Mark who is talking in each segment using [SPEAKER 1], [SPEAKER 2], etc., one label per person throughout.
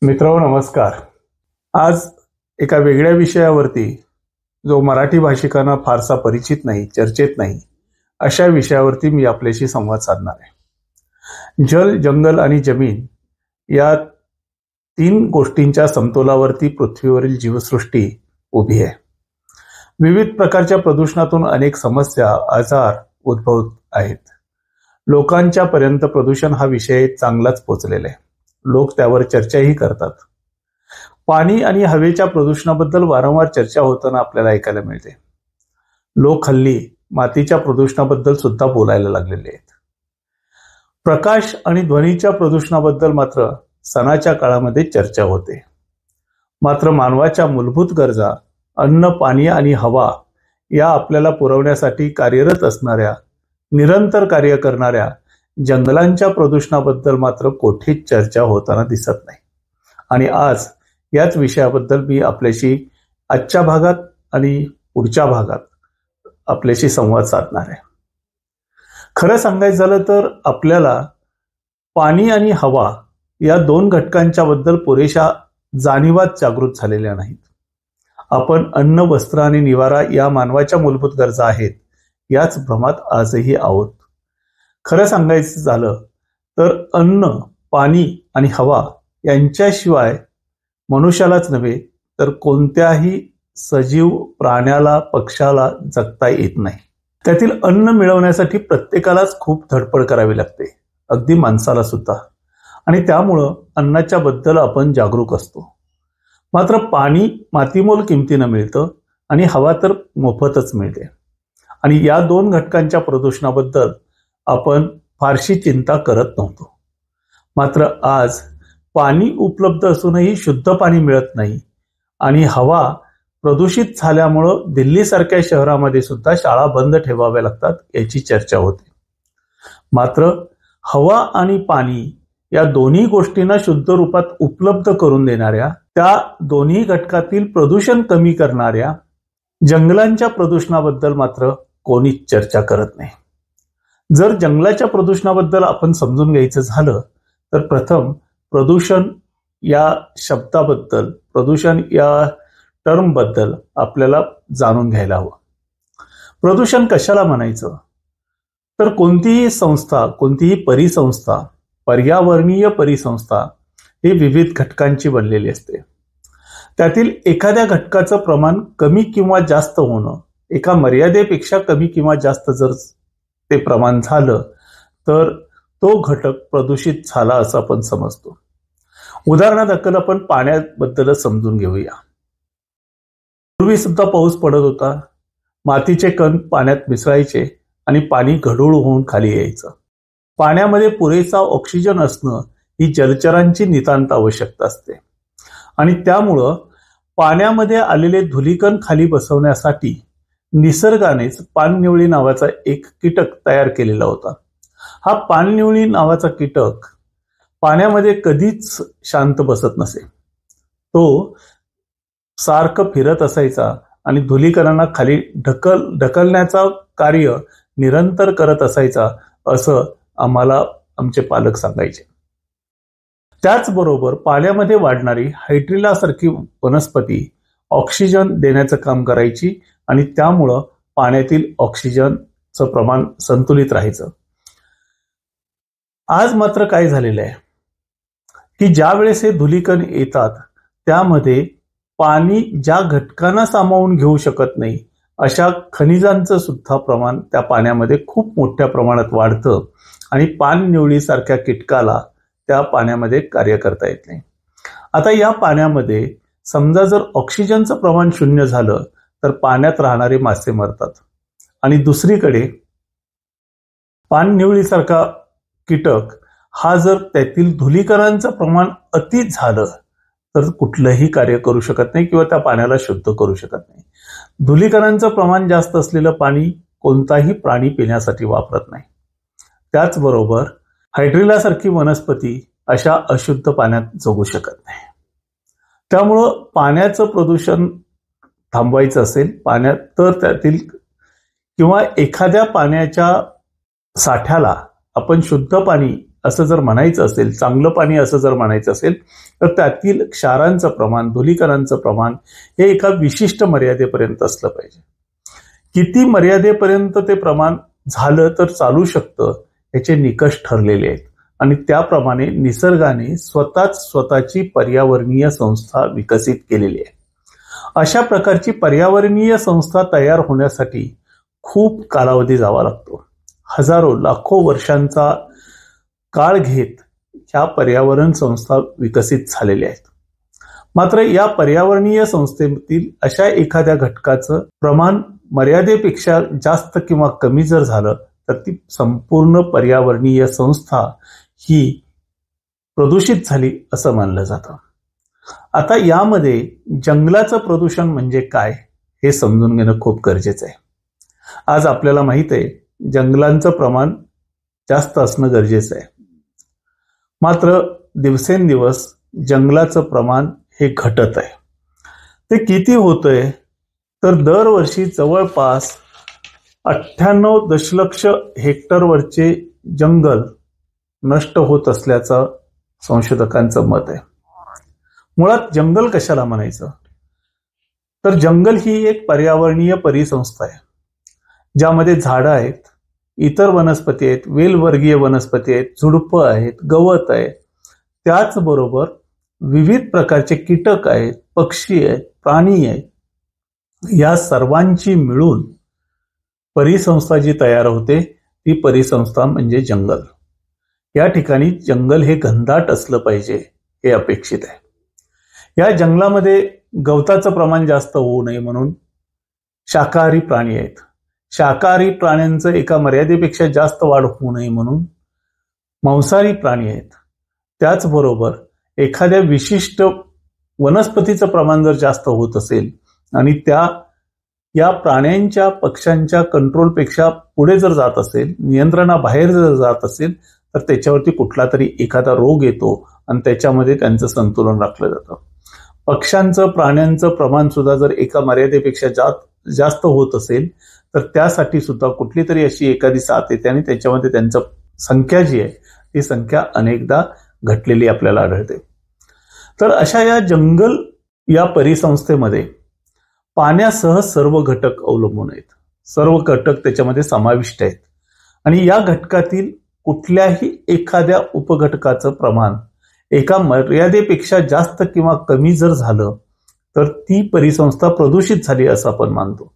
[SPEAKER 1] मित्रांनो नमस्कार. आज एका वेगळ्या विषयावरती जो मराठी भाषिकांना फारसा परिचित नाही, चर्चेत नाही, अशा विषयावरती मी आपल्याशी संवाद साधणार आहे. जल, जंगल आणि जमीन या तीन गोष्टींच्या समतोलावरती पृथ्वीवरील जीवसृष्टी उभी आहे. विविध प्रकारच्या प्रदूषणातून अनेक समस्या, आजार उद्भवत आहेत. लोकांच्या पर्यंत प्रदूषण हा विषय चांगलाच पोचलेला आहे. लोक त्यावर चर्चाही करतात. पाणी आणि हवेच्या प्रदूषणाबद्दल वारंवार चर्चा होताना आपल्याला ऐकायला मिळते. लोक हल्ली मातीच्या प्रदूषणाबद्दल सुद्धा बोलायला लागलेले आहेत. प्रकाश आणि ध्वनीच्या प्रदूषणाबद्दल मात्र सणाच्या काळामध्ये चर्चा होते. मात्र मानवाच्या मूलभूत गरजा अन्न, पाणी आणि हवा या आपल्याला पुरवण्यासाठी कार्यरत असणाऱ्या, निरंतर कार्य करणाऱ्या जंगलांच्या प्रदूषणाबद्दल मात्र कोठेच चर्चा होताना दिसत नाही. आणि आज याच विषयाबद्दल मी आपल्याशी आजच्या भागात आणि पुढच्या भागात आपल्याशी संवाद साधणार आहे. खरं सांगायचं झालं तर आपल्याला पाणी आणि हवा या दोन घटकांच्या बद्दल पुरेशा जाणीवाच जागृत झालेल्या नाहीत. आपण अन्न, वस्त्र आणि निवारा या मानवाच्या मूलभूत गरजा आहेत याच भ्रमात आजही आहोत. खरं सांगायचं झालं तर अन्न, पाणी आणि हवा यांच्याशिवाय मनुष्यालाच नव्हे तर कोणत्याही सजीव प्राण्याला, पक्षाला जगता येत नाही. त्यातील अन्न मिळवण्यासाठी प्रत्येकालाच खूप धडपड करावी लागते, अगदी माणसाला सुद्धा. आणि त्यामुळं अन्नाच्या बद्दल आपण जागरूक असतो. मात्र पाणी मातीमोल किमतीनं मिळतं आणि हवा तर मोफतच मिळते. आणि या दोन घटकांच्या प्रदूषणाबद्दल आपण फारशी चिंता करत नव्हतो. मात्र आज पाणी उपलब्ध असूनही शुद्ध पाणी मिळत नाही आणि हवा प्रदूषित झाल्यामुळं दिल्लीसारख्या शहरामध्ये सुद्धा शाळा बंद ठेवाव्या लागतात याची चर्चा होते. मात्र हवा आणि पाणी या दोन्ही गोष्टींना शुद्ध रूपात उपलब्ध करून देणाऱ्या, त्या दोन्ही घटकातील प्रदूषण कमी करणाऱ्या जंगलांच्या प्रदूषणाबद्दल मात्र कोणीच चर्चा करत नाही. जर जंगलाच्या प्रदूषणाबद्दल आपण समजून घ्यायचं झालं तर प्रथम प्रदूषण या शब्दाबद्दल, प्रदूषण या टर्मबद्दल आपल्याला जाणून घ्यायला हवं. प्रदूषण कशाला म्हणायचं तर कोणतीही संस्था, कोणतीही परिसंस्था, पर्यावरणीय परिसंस्था ही विविध घटकांची बनलेली असते. त्यातील एखाद्या घटकाचं प्रमाण कमी किंवा जास्त होणं, एका मर्यादेपेक्षा कमी किंवा जास्त जर ते प्रमाण झालं तर तो घटक प्रदूषित झाला असं आपण समजतो. उदाहरणादाखल आपण पाण्याबद्दलच समजून घेऊया. पूर्वी सुद्धा पाऊस पडत होता, मातीचे कण पाण्यात मिसळायचे आणि पाणी गढूळ होऊन खाली यायचं. पाण्यामध्ये पुरेसा ऑक्सिजन असणं ही जलचरांची नितांत आवश्यकता असते. आणि त्यामुळं पाण्यामध्ये आलेले धुलीकण खाली बसवण्यासाठी निसर्गानेच पाणनिवळी नावाचा एक कीटक तयार केलेला होता. हा पाणनिवळी नावाचा कीटक पाण्यामध्ये कधीच शांत बसत नसे. तो सारखं फिरत असायचा आणि धुलीकणांना खाली ढकलण्याचा कार्य निरंतर करत असायचा असं आम्हाला आमचे पालक सांगायचे. त्याचबरोबर पाण्यामध्ये वाढणारी हायड्रिला सारखी वनस्पती ऑक्सिजन देण्याचं काम करायची आणि त्यामुळं पाण्यातील ऑक्सिजनचं प्रमाण संतुलित राहायचं. आज मात्र काय झालेलं आहे की ज्या वेळेस हे धुलीकण येतात त्यामध्ये पाणी ज्या घटकांना सामावून घेऊ शकत नाही अशा खनिजांचं सुद्धा प्रमाण त्या पाण्यामध्ये खूप मोठ्या प्रमाणात वाढतं आणि पाणनिवळीसारख्या कीटकाला त्या पाण्यामध्ये कार्य करता येत नाही. आता या पाण्यामध्ये समजा जर ऑक्सिजनचं प्रमाण शून्य झालं तर पाण्यात राहणारे मासे मरतात. आणि दुसरीकडे पाणनिवळीसारखा कीटक हा जर त्यातील धुलीकणांचं प्रमाण अति झालं तर कुठलंही कार्य करू शकत नाही किंवा त्या पाण्याला शुद्ध करू शकत नाही. धुलीकणांचं प्रमाण जास्त असलेलं पाणी कोणताही प्राणी पिण्यासाठी वापरत नाही. त्याचबरोबर हायड्रिला सारखी वनस्पती अशा अशुद्ध पाण्यात जगू शकत नाही. त्यामुळं पाण्याचं प्रदूषण थांबवायचं असेल पाण्यात तर त्यातील किंवा एखाद्या पाण्याच्या साठ्याला आपण शुद्ध पाणी असं जर म्हणायचं असेल, चांगलं पाणी असं जर म्हणायचं असेल, तर त्यातील क्षारांचं प्रमाण, धुलीकणांचं प्रमाण हे एका विशिष्ट मर्यादेपर्यंत असलं पाहिजे. किती मर्यादेपर्यंत ते प्रमाण झालं तर चालू शकतं याचे निकष ठरलेले आहेत आणि त्याप्रमाणे निसर्गाने स्वतःची पर्यावरणीय संस्था विकसित केलेली आहे. अशा प्रकारची पर्यावरणीय संस्था तयार होण्यासाठी खूप कालावधी जावा लागतो. हजारो लाखो वर्षांचा काळ घेत ह्या पर्यावरण संस्था विकसित झालेल्या आहेत. मात्र या पर्यावरणीय संस्थेतील अशा एखाद्या घटकाचं प्रमाण मर्यादेपेक्षा जास्त किंवा कमी जर झालं तर ती संपूर्ण पर्यावरणीय संस्था ही प्रदूषित झाली असं मानलं जातं. आता यामध्ये जंगलाचं प्रदूषण म्हणजे काय हे समजून घेणं खूप गरजेचं आहे. आज आपल्याला माहित आहे जंगलांचं प्रमाण जास्त असणं गरजेचं आहे. मात्र दिवसेंदिवस जंगलाचं प्रमाण हे घटत आहे. ते किती होतंय तर दरवर्षी जवळपास 98 दशलक्ष हेक्टरवरचे जंगल नष्ट होत असल्याचं संशोधकांचं मत आहे. मुळात जंगल कशाला म्हणायचं तर जंगल ही एक पर्यावरणीय परिसंस्था आहे ज्यामध्ये झाडं आहेत, इतर वनस्पती आहेत, वेलवर्गीय वनस्पती आहेत, झुडपं आहेत, गवत आहे, त्याचबरोबर विविध प्रकारचे कीटक आहेत, पक्षी आहेत, प्राणी आहेत. या सर्वांची मिळून परिसंस्था जी तयार होते ती परिसंस्था म्हणजे जंगल. या ठिकाणी जंगल हे घनदाट असलं पाहिजे हे अपेक्षित आहे. या जंगलामध्ये गवताचं प्रमाण जास्त होऊ नये म्हणून शाकाहारी प्राणी आहेत. शाकाहारी प्राण्यांचं एका मर्यादेपेक्षा जास्त वाढ होऊ नये म्हणून मांसाहारी प्राणी आहेत. त्याचबरोबर एखाद्या विशिष्ट वनस्पतीचं प्रमाण जर जास्त होत असेल आणि या प्राण्यांच्या पक्ष्यांच्या कंट्रोलपेक्षा पुढे जर जात असेल, नियंत्रणाबाहेर जर जात असेल तर त्याच्यावरती कुठला तरी एखादा रोग येतो आणि त्याच्यामध्ये त्यांचं संतुलन राखलं जातं. पक्ष्यांचं, प्राण्यांचं प्रमाण सुद्धा जर एका मर्यादेपेक्षा जास्त होत असेल तर त्यासाठी सुद्धा कुठली तरी अशी एखादी साथ येते आणि त्याच्यामध्ये त्यांचं संख्या जी आहे ती संख्या अनेकदा घटलेली आपल्याला आढळते. तर अशा या जंगल या परिसंस्थेमध्ये पाण्यासह सर्व घटक अवलंबून आहेत. सर्व घटक त्याच्यामध्ये समाविष्ट आहेत आणि या घटकातील कुठल्याही एखाद्या उपघटकाचं प्रमाण एका मर्यादेपेक्षा जास्त किंवा कमी जर झालं तर ती परिसंस्था प्रदूषित झाली असं आपण मानतो.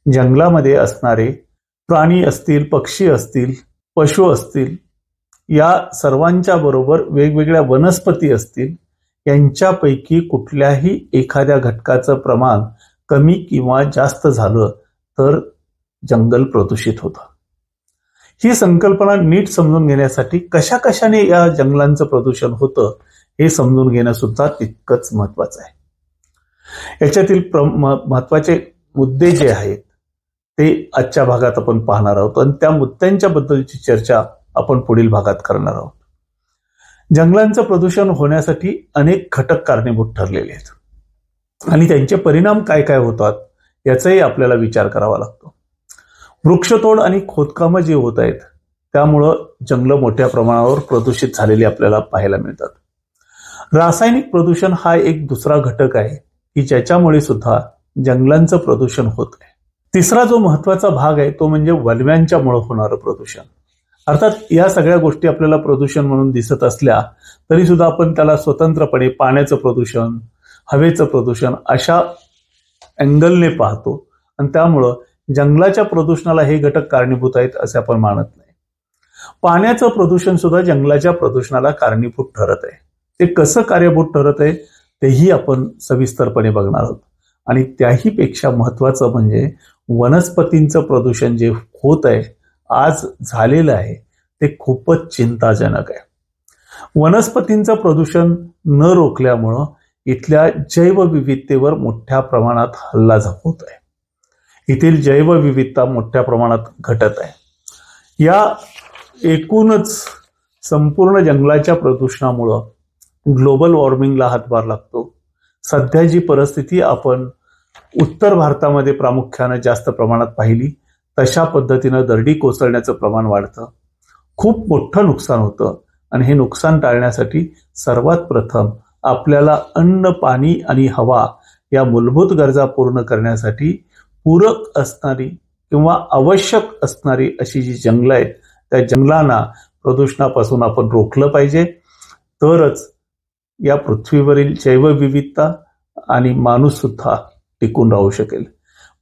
[SPEAKER 1] जंगलामध्ये असणारे प्राणी असतील, पक्षी असतील, पशु असतील, या सर्वांच्या बरोबर वेगवेगळ्या वनस्पती असतील, यांच्यापैकी कुठल्याही एखाद्या घटकाचं प्रमाण कमी किंवा जास्त झालं तर जंगल प्रदूषित होतं. ही संकल्पना नीट समजून घेण्यासाठी कशा कशाने या जंगलांचं प्रदूषण होतं हे समजून घेणं सुद्धा तितकंच महत्वाचं आहे. याच्यातील महत्वाचे मुद्दे जे आहेत ते आजच्या भागात आपण पाहणार आहोत आणि त्या मुद्द्यांच्या बद्दलची चर्चा आपण पुढील भागात करणार आहोत. जंगलांचं प्रदूषण होण्यासाठी अनेक घटक कारणीभूत ठरलेले आहेत आणि त्यांचे परिणाम काय काय होतात याचाही आपल्याला विचार करावा लागतो. वृक्षतोड आणि खोदकामं जी होत आहेत त्यामुळं जंगलं मोठ्या प्रमाणावर प्रदूषित झालेली आपल्याला पाहायला मिळतात. रासायनिक प्रदूषण हा एक दुसरा घटक आहे की ज्याच्यामुळे सुद्धा जंगलांचं प्रदूषण होत आहे. तिसरा जो महत्वाचा भाग आहे तो म्हणजे वल्व्यांच्यामुळे होणारं प्रदूषण. अर्थात या सगळ्या गोष्टी आपल्याला प्रदूषण म्हणून दिसत असल्या तरी सुद्धा आपण त्याला स्वतंत्रपणे पाण्याचं प्रदूषण, हवेचं प्रदूषण अशा अँगलने पाहतो आणि त्यामुळं जंगलाच्या प्रदूषणाला हे घटक कारणीभूत आहेत असे आपण मानत नाही. पाण्याचं प्रदूषण सुद्धा जंगलाच्या प्रदूषणाला कारणीभूत ठरत आहे. ते कसं कार्यभूत ठरत आहे तेही आपण सविस्तरपणे बघणार आहोत. आणि त्याही पेक्षा महत्वाचं म्हणजे वनस्पतींचं प्रदूषण जे होत आहे, आज झालेलं आहे, ते खूपच चिंताजनक आहे. वनस्पतींचं प्रदूषण न रोखल्यामुळं इथल्या जैवविविधतेवर मोठ्या प्रमाणात हल्ला होत आहे. येथील जैवविविधता मोठ्या प्रमाणात घटत आहे. या एकूणच संपूर्ण जंगलाच्या प्रदूषणामुळं ग्लोबल वॉर्मिंगला हातभार लागतो. सध्या जी परिस्थिती आपण उत्तर भारतामध्ये प्रामुख्याने जास्त प्रमाणात पाहिली तशा पद्धतीनं दरडी कोसळण्याचं प्रमाण वाढतं, खूप मोठं नुकसान होतं आणि हे नुकसान टाळण्यासाठी सर्वात प्रथम आपल्याला अन्न, पाणी आणि हवा या मूलभूत गरजा पूर्ण करण्यासाठी पूरक असणारी किंवा आवश्यक असणारी अशी जी जंगलं आहेत त्या जंगलांना प्रदूषणापासून आपण रोखलं पाहिजे. तरच या पृथ्वीवरील जैवविविधता आणि माणूस सुद्धा टिकून राहू शकेल.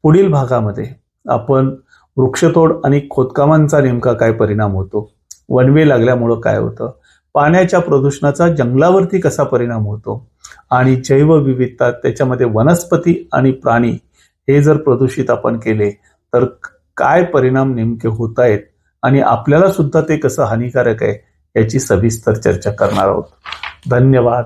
[SPEAKER 1] पुढील भागामध्ये आपण वृक्षतोड आणि खोदकामांचा नेमका काय परिणाम होतो, वनवे लागल्यामुळं काय होतं, पाण्याच्या प्रदूषणाचा जंगलावरती कसा परिणाम होतो आणि जैवविविधता त्याच्यामध्ये वनस्पती आणि प्राणी हे जर प्रदूषित आपण केले तर काय परिणाम नेमके होत आहेत आणि आपल्याला सुद्धा ते कसं हानिकारक आहे याची सविस्तर चर्चा करणार आहोत. धन्यवाद.